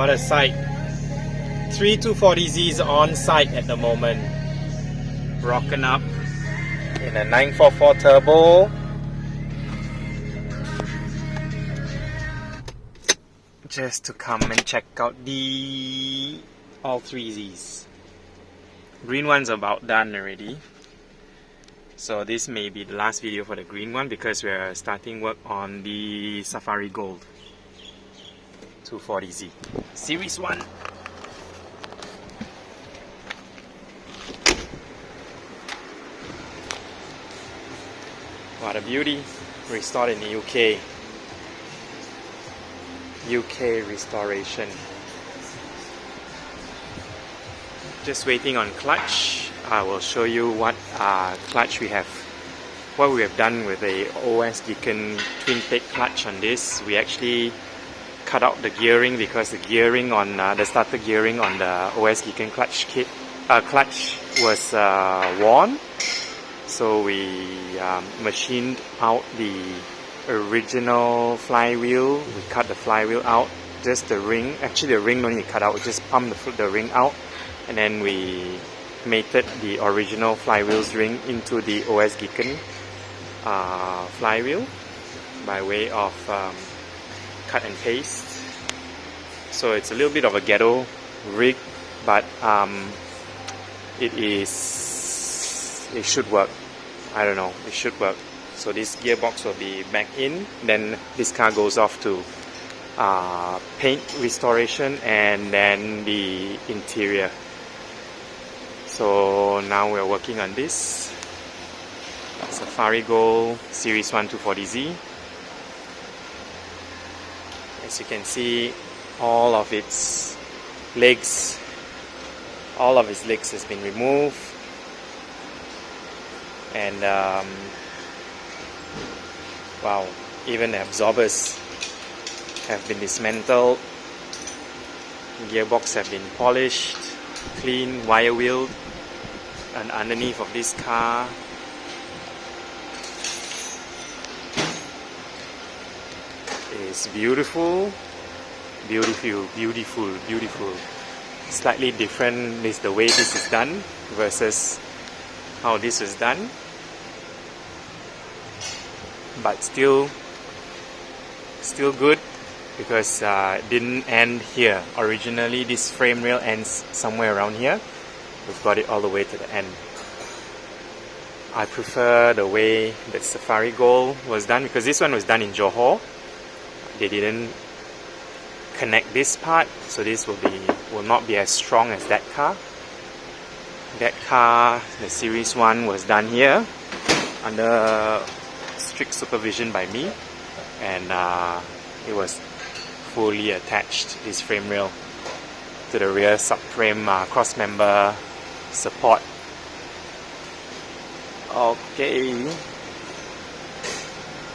What a sight. 3 240Zs on site at the moment. Rocking up in a 944 turbo. Just to come and check out all 3Zs. Green one's about done already. So this may be the last video for the green one because we're starting work on the Safari Gold 240Z Series 1. What a beauty. Restored in the UK. UK restoration. Just waiting on clutch. I will show you what clutch we have. What we have done with the OS Deacon twin plate clutch on this. We actually cut out the gearing because the gearing on the starter gearing on the OS Deacon clutch kit clutch was worn. So we machined out the original flywheel. We cut the flywheel out, just the ring. Actually, the ring don't need cut out. We just pump the ring out, and then we mated the original flywheel's ring into the OS Deacon flywheel by way of cut and paste. So it's a little bit of a ghetto rig, but it should work. I don't know, it should work. So this gearbox will be back in, then this car goes off to paint restoration and then the interior. So now we're working on this Safari Gold Series 1 240Z. As you can see, all of its legs has been removed, and wow, even the absorbers have been dismantled. Gearbox have been polished, clean, wire wheeled, and underneath of this car is beautiful. Slightly different is the way this is done versus how this was done, but still good because it didn't end here. Originally this frame rail ends somewhere around here. We've got it all the way to the end. I prefer the way that Safari Gold was done because this one was done in Johor. They didn't connect this part, so this will not be as strong as that car. That car, the Series 1, was done here under strict supervision by me, and it was fully attached, this frame rail, to the rear subframe cross member support. Okay,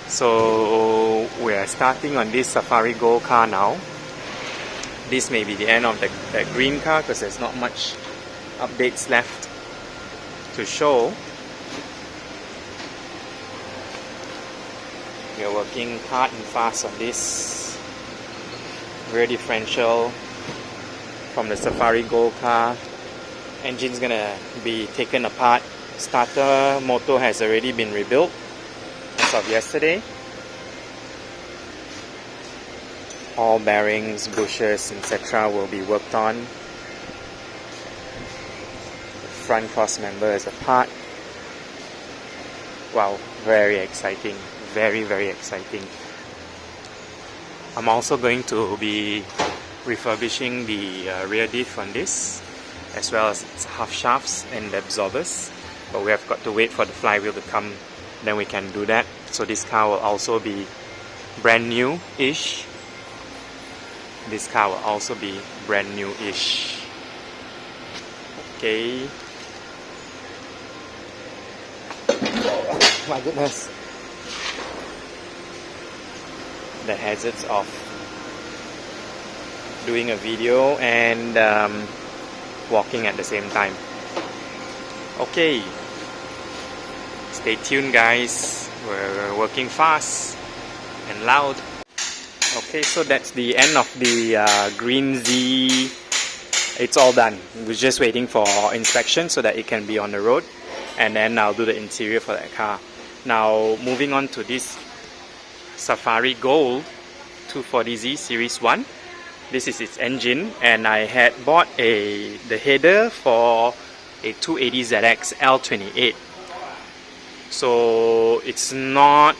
so we are starting on this Safari Gold car now. This may be the end of the green car because there's not much updates left to show. We are working hard and fast on this rear differential from the Safari Gold car. Engine's gonna be taken apart. Starter motor has already been rebuilt as of yesterday. All bearings, bushers, etc. will be worked on. The front cross member is apart. Wow, very exciting. Very exciting. I'm also going to be refurbishing the rear diff on this, as well as its half shafts and the absorbers. But we have got to wait for the flywheel to come, then we can do that. So this car will also be brand new-ish. This car will also be brand new-ish. Okay. My goodness. The hazards of doing a video and walking at the same time. Okay, stay tuned guys, we're working fast and loud. Okay, so that's the end of the green Z. It's all done. We're just waiting for inspection so that it can be on the road, and then I'll do the interior for that car. Now moving on to this Safari Gold 240Z Series 1. This is its engine, and I had bought the header for a 280ZX L28. So it's not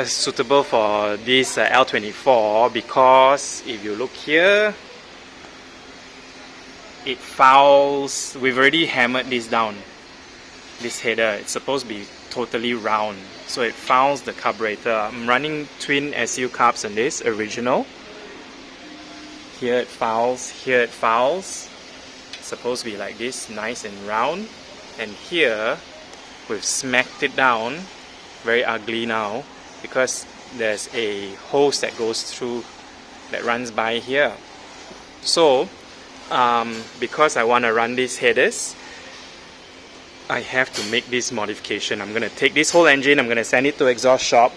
suitable for this L24 because if you look here, it fouls. We've already hammered this down, this header. It's supposed to be totally round, so it fouls the carburetor. I'm running twin SU carbs on this, original. Here it fouls, here it fouls. It's supposed to be like this, nice and round. And here we've smacked it down, very ugly now, because there's a hose that goes through, that runs by here. So because I want to run these headers, I have to make this modification. I'm going to take this whole engine, I'm going to send it to exhaust shop,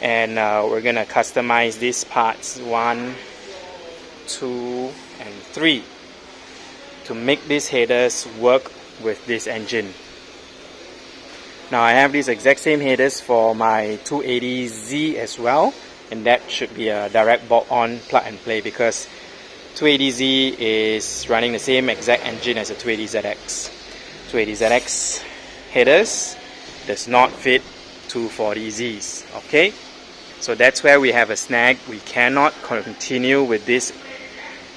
and we're going to customize these parts 1, 2 and 3 to make these headers work with this engine. Now I have these exact same headers for my 280Z as well, and that should be a direct bolt-on plug and play because 280Z is running the same exact engine as a 280ZX. 280ZX headers does not fit 240Zs. Okay, so that's where we have a snag. We cannot continue with this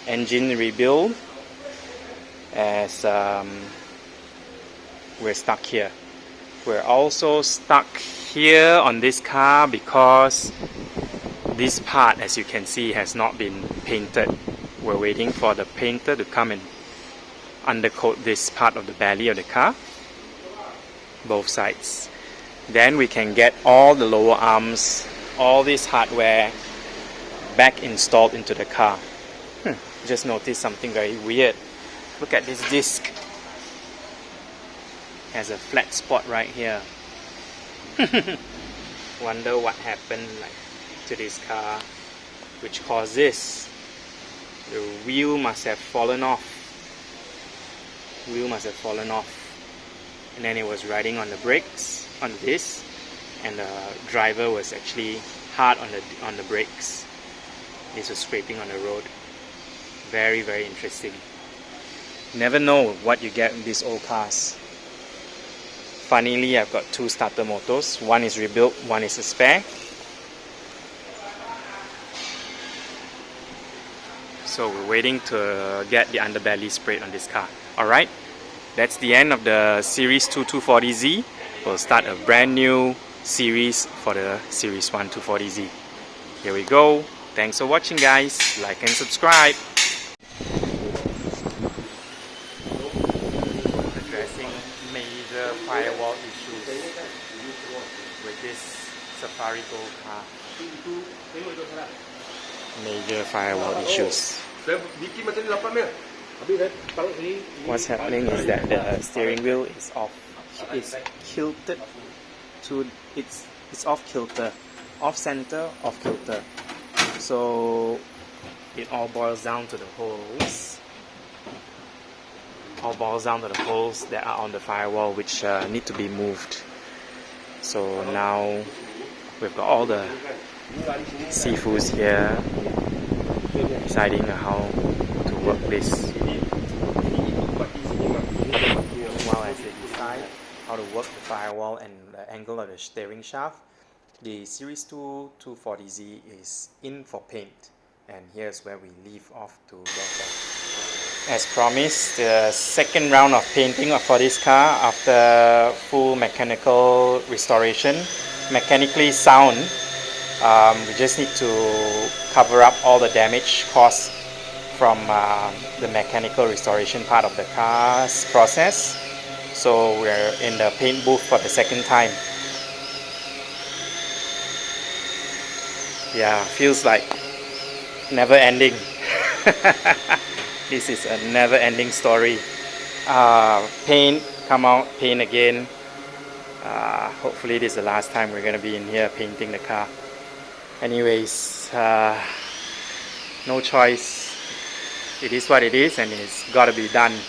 engine rebuild as we're stuck here. We're also stuck here on this car because this part, as you can see, has not been painted. We're waiting for the painter to come and undercoat this part of the belly of the car, both sides. Then we can get all the lower arms, all this hardware back installed into the car. Just noticed something very weird. Look at this disc. Has a flat spot right here. Wonder what happened to this car which caused this. The wheel must have fallen off. Wheel must have fallen off, and then it was riding on the brakes on this, and the driver was actually hard on the brakes. This was scraping on the road. Very, very interesting. Never know what you get in these old cars. Funnily, I've got two starter motors. One is rebuilt, one is a spare. So we're waiting to get the underbelly sprayed on this car. Alright, that's the end of the Series 2 240Z. We'll start a brand new series for the Series 1 240Z. Here we go. Thanks for watching, guys. Like and subscribe. Addressing major firewall issues with this Safari Gold car. Major firewall issues. What's happening is that the steering wheel is off. It's tilted to it's off kilter, off center, off kilter. So it all boils down to the holes. All boils down to the holes that are on the firewall, which need to be moved. So now we've got all the seafoods here deciding how to work this. While as they decide how to work the firewall and the angle of the steering shaft, the Series 2 240Z is in for paint, and here's where we leave off to get that. As promised, the second round of painting for this car after full mechanical restoration, mechanically sound. We just need to cover up all the damage caused from the mechanical restoration part of the car's process. So we're in the paint booth for the second time. Yeah, feels like never ending. This is a never ending story. Paint, come out, paint again. Hopefully this is the last time we're going to be in here painting the car. Anyways, no choice. It is what it is, and it's gotta be done.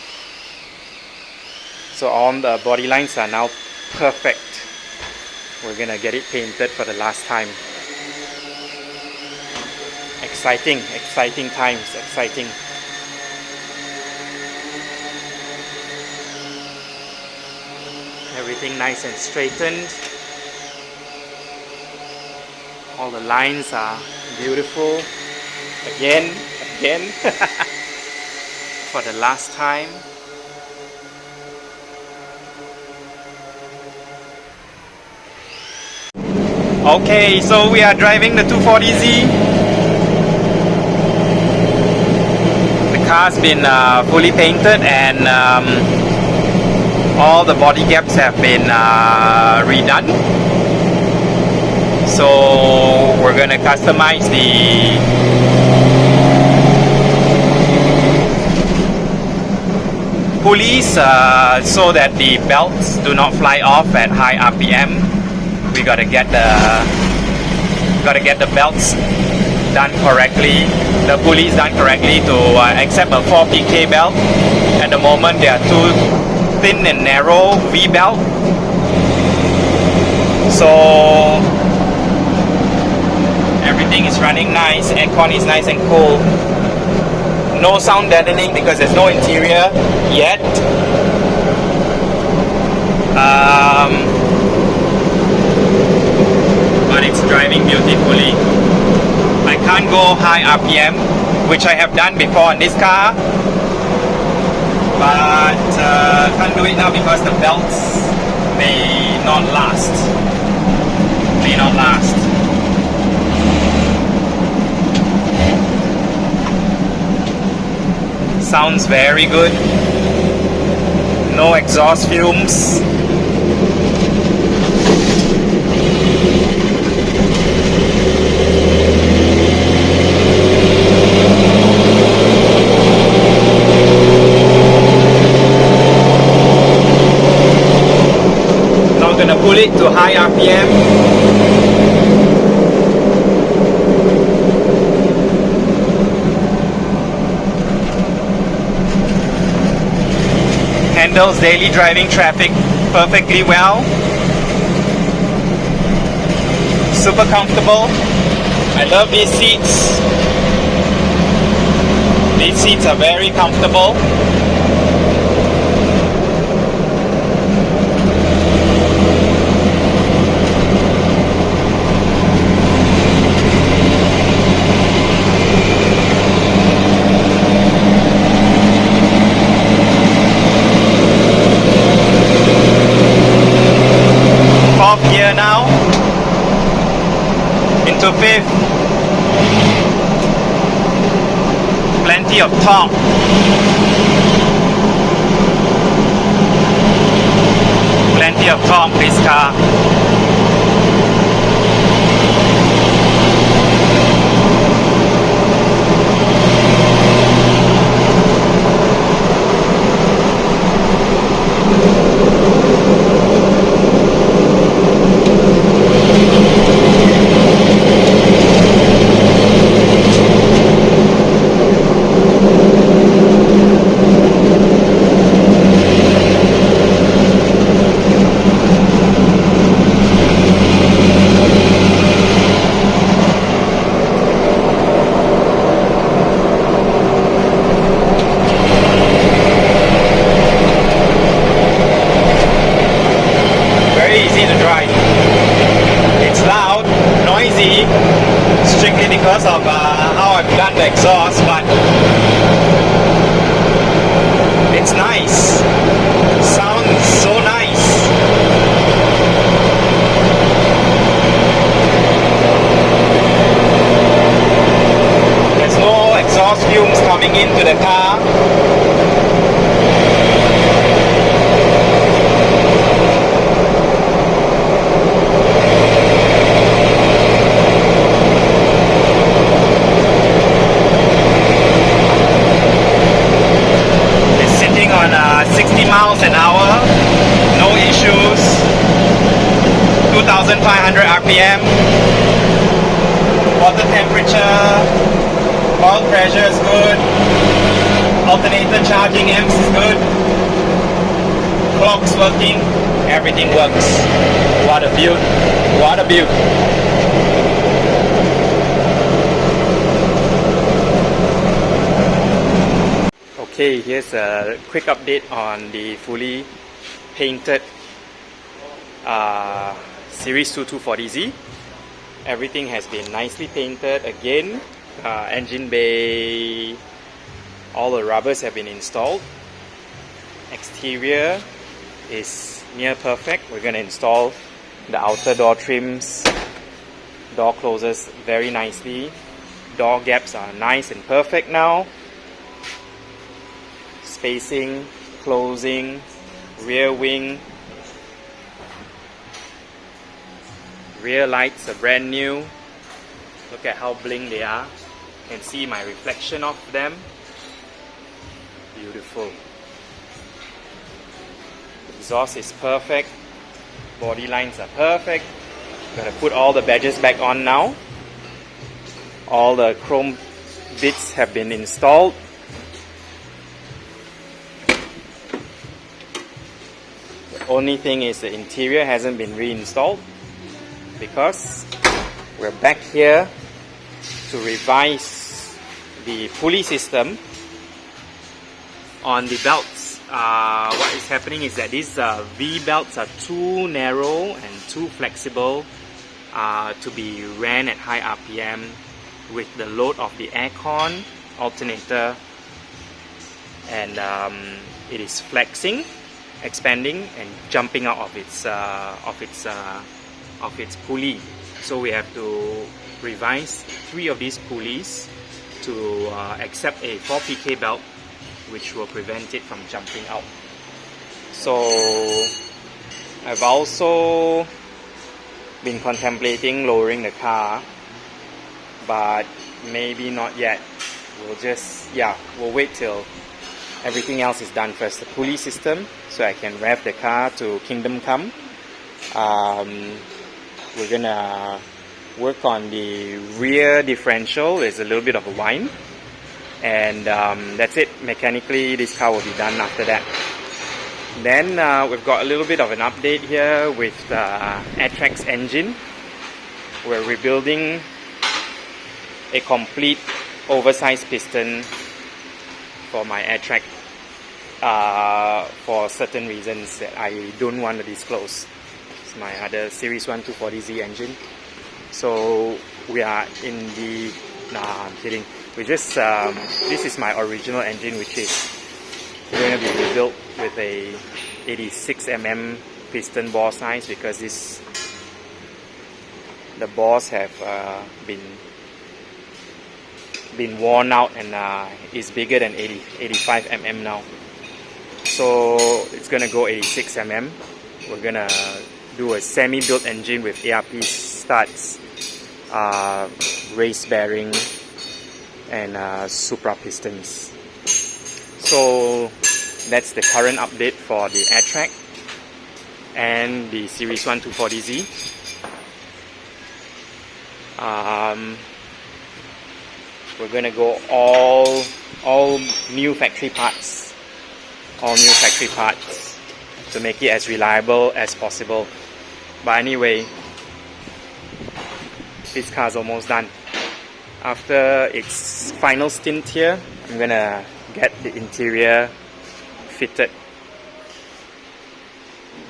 So all the body lines are now perfect. We're gonna get it painted for the last time. Exciting times, exciting. Everything nice and straightened. All the lines are beautiful. Again, for the last time. Okay, so we are driving the 240Z. The car's been fully painted, and all the body gaps have been redone. So we're gonna customize the pulleys so that the belts do not fly off at high RPM. We gotta get the belts done correctly, the pulleys done correctly to accept a 4 PK belt. At the moment they are too thin and narrow V belt. So everything is running nice, aircon is nice and cool. No sound deadening because there's no interior yet. But it's driving beautifully. I can't go high RPM, which I have done before in this car, but can't do it now because the belts may not last. Sounds very good. No exhaust fumes. Now gonna pull it to high RPM. Handles daily driving traffic perfectly well. Super comfortable. I love these seats. These seats are very comfortable. Gear now into fifth. Plenty of torque. Plenty of torque this car. Because of how I've done the exhaust, but it's nice. Sounds so nice. There's no exhaust fumes coming into the car. On 60 miles an hour, no issues, 2,500 RPM. charging amps is good. Clock's working. Everything works. What a beaut. What a beaut. Okay, here's a quick update on the fully painted Series 2240Z. Everything has been nicely painted again. Engine bay, all the rubbers have been installed. Exterior is near perfect. We're going to install the outer door trims. Door closes very nicely. Door gaps are nice and perfect now. Spacing, closing, rear wing. Rear lights are brand new. Look at how bling they are. You can see my reflection of them. Beautiful. Exhaust is perfect. Body lines are perfect. Gonna put all the badges back on now. All the chrome bits have been installed. The only thing is the interior hasn't been reinstalled, because we're back here to revise the pulley system on the belts. What is happening is that these V belts are too narrow and too flexible to be ran at high RPM with the load of the aircon alternator, and it is flexing, expanding and jumping out of its pulley. So we have to revise 3 of these pulleys to accept a 4 PK belt, which will prevent it from jumping out. So I've also been contemplating lowering the car, but maybe not yet. We'll wait till everything else is done first. The pulley system, so I can rev the car to Kingdom Come. We're gonna work on the rear differential. There's a little bit of a whine, and that's it. Mechanically, this car will be done after that. Then we've got a little bit of an update here with the AirTrack's engine. We're rebuilding a complete oversized piston for my AirTrack for certain reasons that I don't want to disclose. It's my other Series 1240Z engine. So we are in the... Nah, I'm kidding. We just... this is my original engine, which is going to be rebuilt with a 86mm piston bore size, because the bores have been worn out and is bigger than 85mm now. So it's gonna go 86mm. We're gonna do a semi-built engine with ARP studs, race bearing and Supra pistons. So that's the current update for the AirTrack and the Series 1240Z. We're gonna go all new factory parts, to make it as reliable as possible. But anyway, this car's almost done. After its final stint here, I'm gonna get the interior fitted.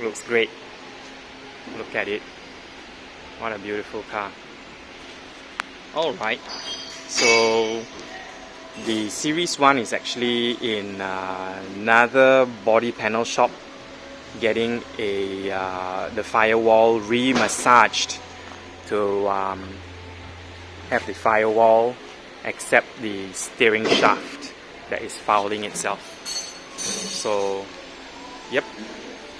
Looks great. Look at it. What a beautiful car. Alright, so the Series 1 is actually in another body panel shop, getting the firewall re-massaged to have the firewall accept the steering shaft that is fouling itself. So yep,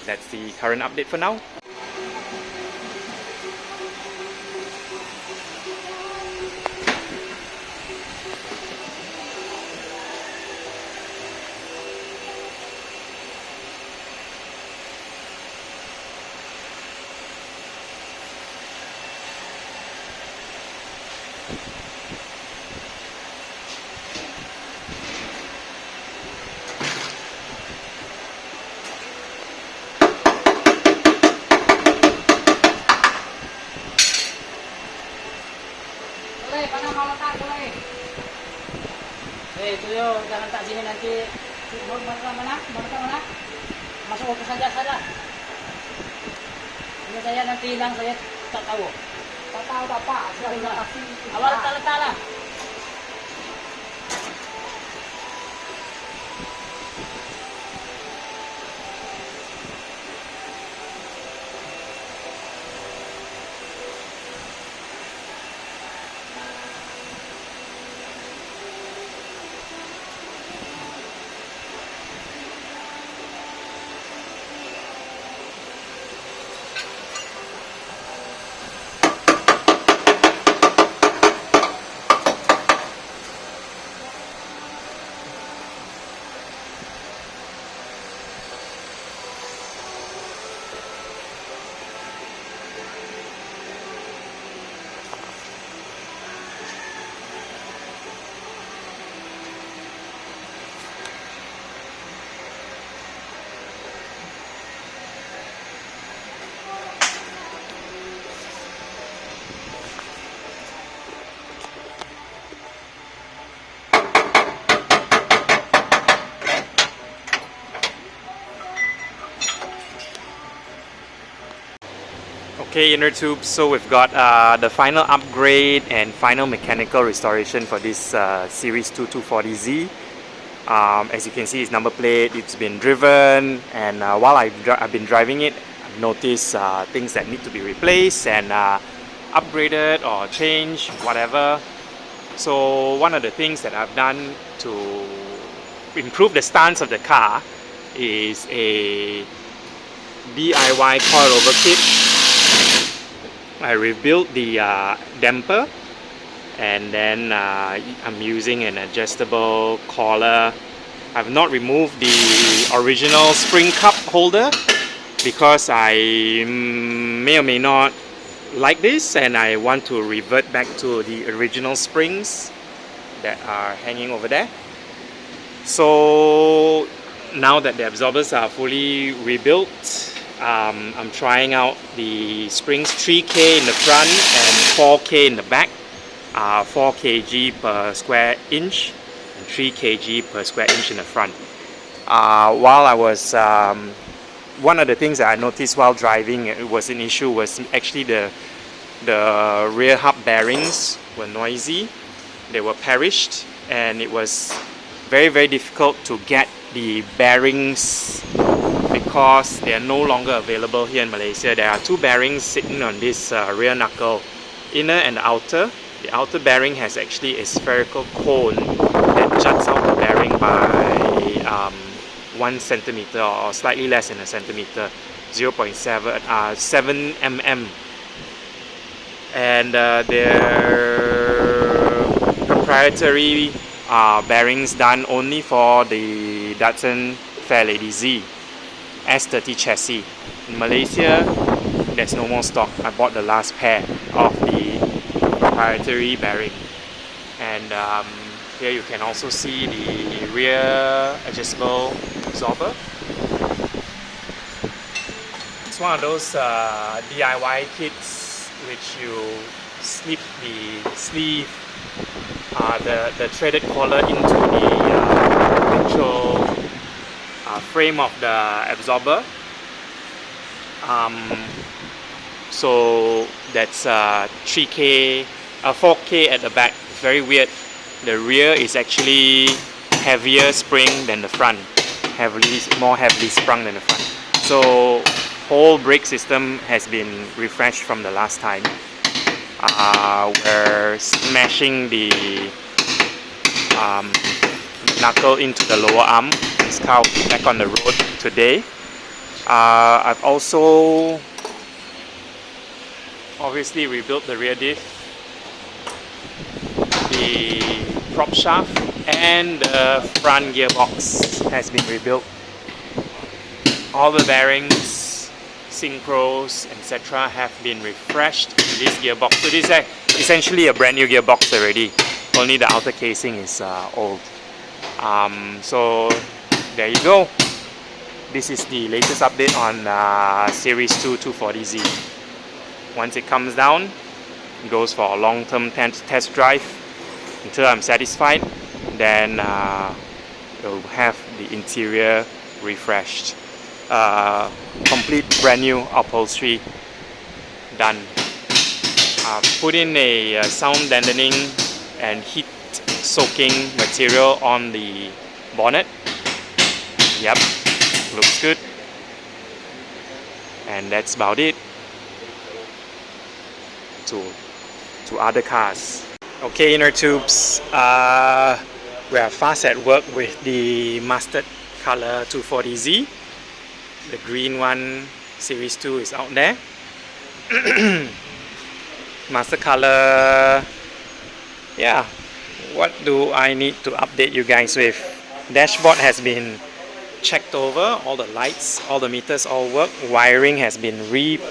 that's the current update for now. Mana mau letak boleh. Itu yo, jangan letak sini nanti. Mau letak mana? Mau letak mana? Masuk ke saja salah. Ini saya nanti hilang, saya tak tahu. Tak tahu apa? Awal letak lah. Okay, inner tube, so we've got the final upgrade and final mechanical restoration for this Series 2240Z. As you can see, its number plate, it's been driven, and while I've been driving it, I've noticed things that need to be replaced and upgraded or changed, whatever. So one of the things that I've done to improve the stance of the car is a DIY coilover kit. I rebuilt the damper, and then I'm using an adjustable collar. I've not removed the original spring cup holder because I may or may not like this, and I want to revert back to the original springs that are hanging over there. So now that the absorbers are fully rebuilt, I'm trying out the springs 3K in the front and 4K in the back, 4 kg per square inch and 3 kg per square inch in the front. While I was, one of the things that I noticed while driving, it was an issue, was actually the rear hub bearings were noisy, they were perished, and it was very difficult to get the bearings because they are no longer available here in Malaysia. There are two bearings sitting on this rear knuckle, inner and outer. The outer bearing has actually a spherical cone that juts out the bearing by 1 centimeter or slightly less than a centimeter, 7 mm. And they're proprietary bearings done only for the Datsun Fairlady Z S30 chassis. In Malaysia, there's no more stock. I bought the last pair of the proprietary bearing, and here you can also see the rear adjustable absorber. It's one of those DIY kits which you slip the sleeve, the threaded collar into the actual frame of the absorber. So that's 3K, 4K at the back. It's very weird. The rear is actually heavier spring than the front, more heavily sprung than the front. So whole brake system has been refreshed from the last time. We're smashing the knuckle into the lower arm. This car will be back on the road today. I've also obviously rebuilt the rear diff, the prop shaft, and the front gearbox has been rebuilt. All the bearings, synchros, etc. have been refreshed in this gearbox. So this is essentially a brand new gearbox already, only the outer casing is old. So there you go. This is the latest update on Series 2 240Z. Once it comes down, goes for a long-term test drive until I'm satisfied. Then we'll have the interior refreshed. Complete brand new upholstery done. Put in a sound dampening and heat soaking material on the bonnet. Yep, looks good. And that's about it to other cars. Okay, inner tubes. We are fast at work with the mustard color 240Z. The green one, series 2, is out there. Master color. Yeah, what do I need to update you guys with? Dashboard has been checked over, all the lights, all the meters all work. Wiring has been redone.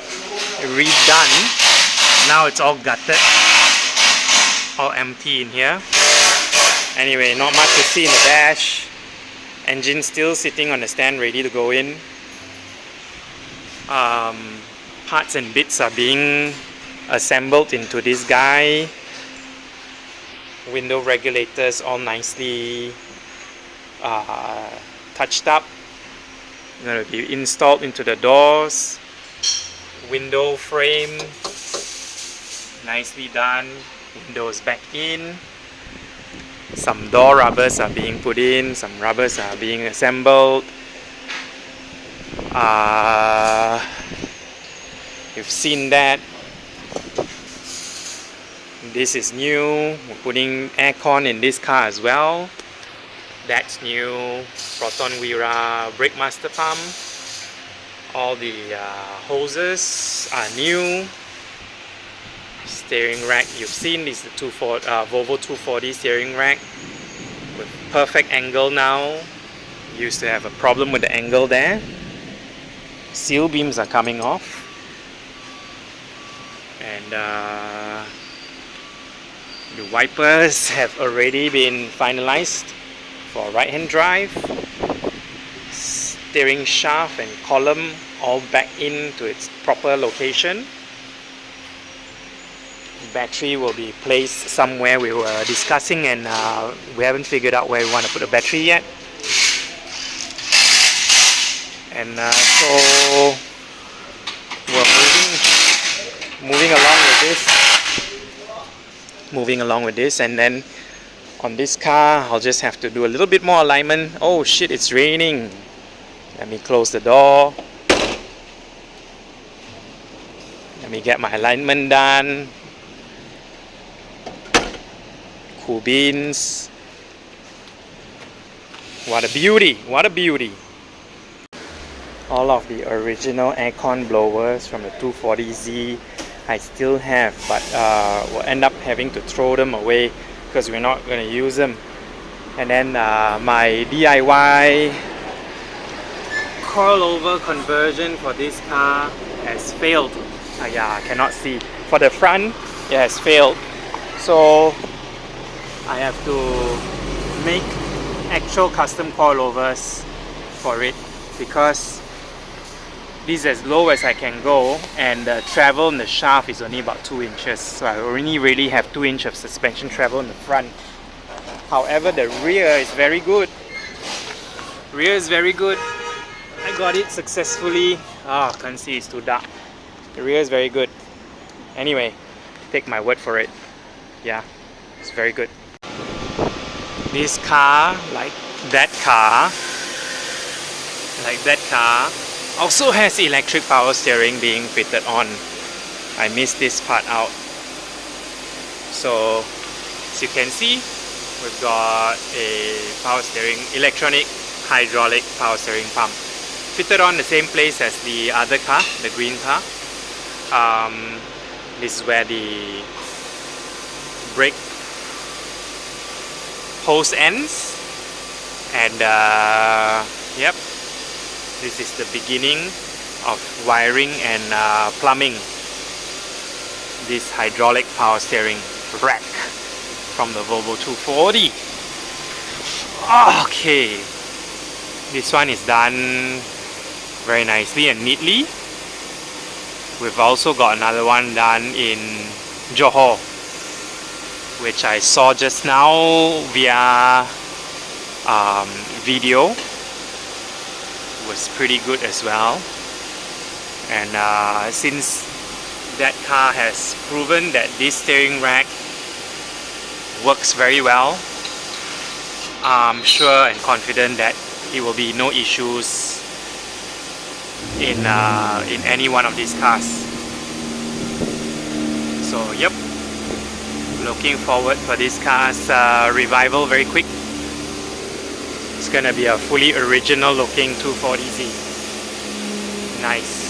Now it's all gutted, all empty in here. Anyway, not much to see in the dash. Engine still sitting on the stand ready to go in. Parts and bits are being assembled into this guy. Window regulators all nicely touched up. Going to be installed into the doors. Window frame nicely done. Windows back in. Some door rubbers are being put in. Some rubbers are being assembled. You've seen that. This is new. We're putting aircon in this car as well. That's new. Proton Wira brake master pump. All the hoses are new. Steering rack, you've seen this is the Volvo 240 steering rack with perfect angle now. Used to have a problem with the angle there. Seal beams are coming off. And the wipers have already been finalized for right hand drive. Steering shaft and column all back into its proper location. Battery will be placed somewhere. We were discussing and we haven't figured out where we want to put the battery yet. And so we're moving along with this, and then on this car I'll just have to do a little bit more alignment. Oh shit, it's raining. Let me close the door. Let me get my alignment done. Cool beans. What a beauty, what a beauty. All of the original aircon blowers from the 240Z I still have, but we'll end up having to throw them away because we're not going to use them. And then my DIY coilover conversion for this car has failed. Yeah, I cannot see. For the front, it has failed. So I have to make actual custom coilovers for it because this is as low as I can go, and the travel in the shaft is only about 2 inches. So I only really have 2 inches of suspension travel in the front. However, the rear is very good. Rear is very good. I got it successfully. Can't see, it's too dark. The rear is very good. Anyway, take my word for it. Yeah, it's very good. This car, like that car, also has electric power steering being fitted on. I missed this part out. So, as you can see, we've got a power steering, electronic hydraulic power steering pump. Fitted on the same place as the other car, the green car. This is where the brake hose ends. And yep, this is the beginning of wiring and plumbing this hydraulic power steering rack from the Volvo 240. Okay, this one is done very nicely and neatly. We've also got another one done in Johor, which I saw just now via video. Was pretty good as well. And since that car has proven that this steering rack works very well, I'm sure and confident that it will be no issues in any one of these cars. So yep, looking forward for this car's revival very quick. It's gonna be a fully original looking 240Z. Nice.